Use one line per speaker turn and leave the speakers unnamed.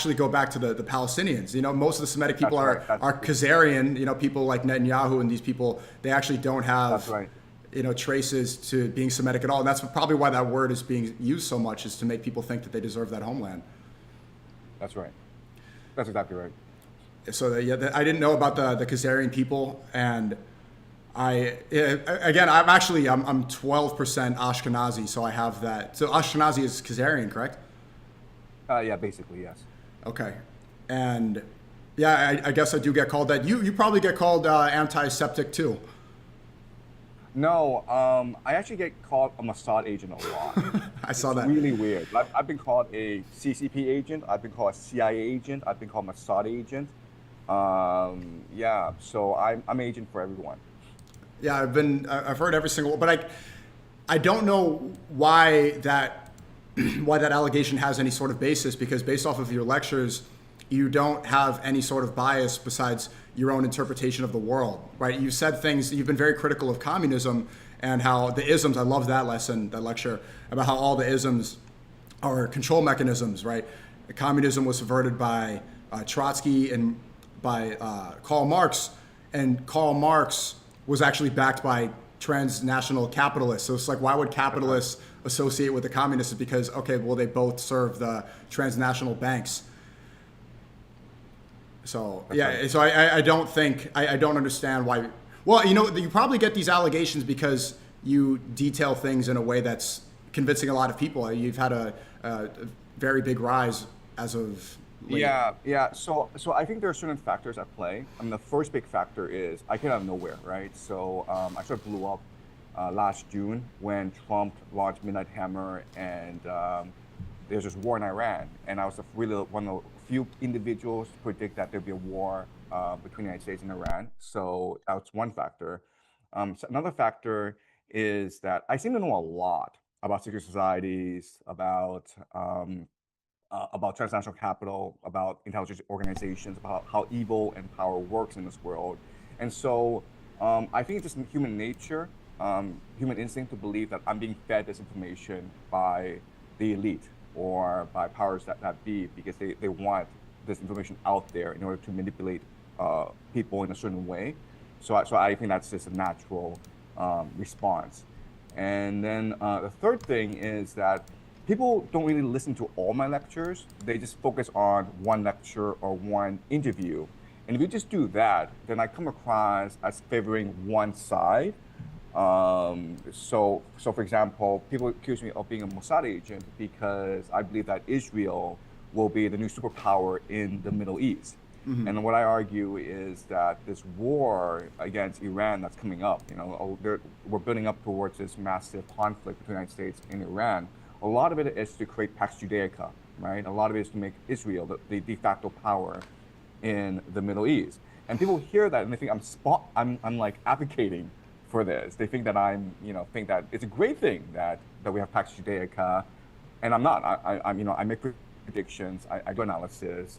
actually go back to the Palestinians. Most of the Semitic people
That's right.
are Khazarian. People like Netanyahu and these people, they actually don't
That's
have
right.
traces to being Semitic at all. And that's probably why that word is being used so much, is to make people think that they deserve that homeland.
That's right. That's exactly right.
So yeah, I didn't know about the Khazarian people, and again, I'm 12% Ashkenazi, so I have that. So Ashkenazi is Khazarian, correct?
Yeah, basically, yes.
Okay, and yeah, I guess I do get called that. You probably get called anti-Septic too.
No, I actually get called a Mossad agent a lot.
I saw
It's
that.
really weird. I've been called a CCP agent. I've been called a CIA agent. I've been called Mossad agent. Yeah, so I'm agent for everyone.
Yeah, I've heard every single, but I don't know why that why that allegation has any sort of basis, because based off of your lectures, you don't have any sort of bias besides your own interpretation of the world, right? You said things, you've been very critical of communism and how the isms, I love that lesson, that lecture, about how all the isms are control mechanisms, right? Communism was subverted by Trotsky and by Karl Marx, and Karl Marx was actually backed by transnational capitalists. So it's like, why would
That's right.
capitalists associate with the communists? Because, okay, well, they both serve the transnational banks. So
That's right.
yeah, so I don't think I don't understand why. Well, you probably get these allegations because you detail things in a way that's convincing a lot of people. You've had a very big rise as of late.
Yeah, yeah. So I think there are certain factors at play. I mean, the first big factor is I came out of nowhere, right? So I sort of blew up last June when Trump launched Midnight Hammer, and there's this war in Iran, and I was really one of the few individuals to predict that there'd be a war between the United States and Iran. So that's one factor. So another factor is that I seem to know a lot about secret societies, about transnational capital, about intelligence organizations, about how evil and power works in this world. And so I think it's just human nature, human instinct to believe that I'm being fed this information by the elite or by powers that be, because they want this information out there in order to manipulate people in a certain way. So I think that's just a natural response. And then the third thing is that people don't really listen to all my lectures. They just focus on one lecture or one interview. And if you just do that, then I come across as favoring one side. So for example, people accuse me of being a Mossad agent because I believe that Israel will be the new superpower in the Middle East. And what I argue is that this war against Iran that's coming up, we're building up towards this massive conflict between the United States and Iran. A lot of it is to create Pax Judaica, right? A lot of it is to make Israel the de facto power in the Middle East. And people hear that and they think I'm like advocating for this. They think that think that it's a great thing that we have Pax Judaica, and I'm not. I make predictions, I do analysis,